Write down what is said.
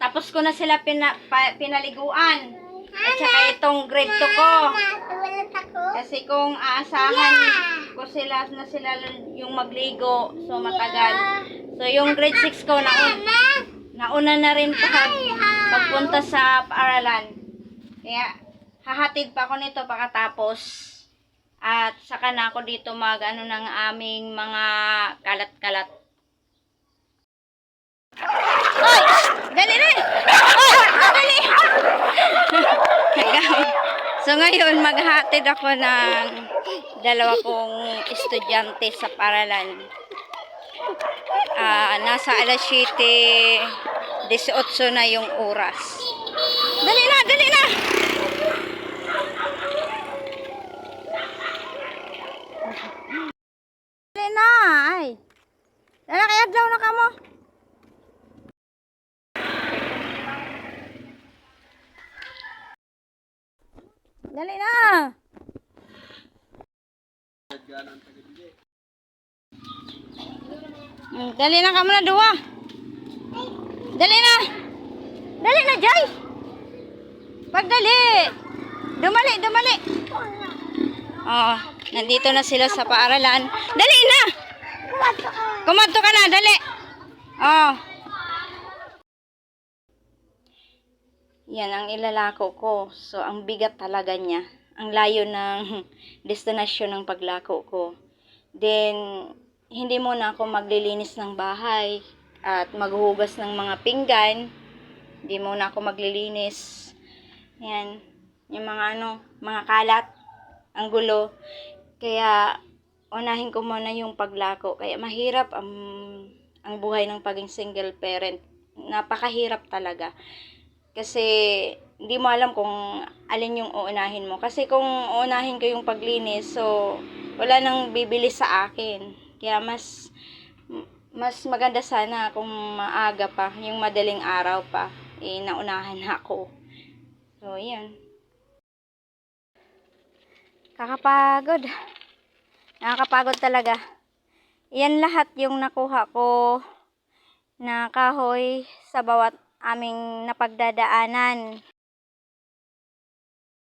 Tapos ko na sila pinaliguan. At saka itong grade 2 ko. Kasi kung aasahan ko sila na sila yung magligo, so matagal. So yung grade 6 ko, nauna na rin pagpunta sa paaralan. Kaya hahatid pa ako nito pagkatapos. At saka na ako dito mag-ano ng aming mga kalat-kalat. Hoy! Dali na! Hoy! Dali! So ngayon, maghatid ako ng dalawa kong estudyante sa paaralan. Nasa alas 7:18 na yung oras. Dali na! Dali na! Dali na! Ay! Dala kaya daw na ka mo? Dali na! Dali na ka muna, duwa! Dali na! Dali na, Jay! Pagdali! Dumali, dumali! Oh, nandito na sila sa paaralan. Dali na! Kumadto ka na, dali! Oh. Yan ang ilalako ko. So, ang bigat talaga niya. Ang layo ng destinasyon ng paglako ko. Then, hindi muna ako maglilinis ng bahay at maghuhugas ng mga pinggan. Hindi muna ako maglilinis. Yan. Yung mga mga kalat. Ang gulo. Kaya, unahin ko muna yung paglako. Kaya mahirap ang buhay ng paging single parent. Napakahirap talaga. Kasi, hindi mo alam kung alin yung uunahin mo. Kasi kung uunahin ko yung paglinis, so, wala nang bibili sa akin. Kaya, mas maganda sana kung maaga pa, yung madaling araw pa, naunahan ako. So, yan. Kakapagod. Nakakapagod talaga. Yan lahat yung nakuha ko na kahoy sa bawat aming napagdadaanan.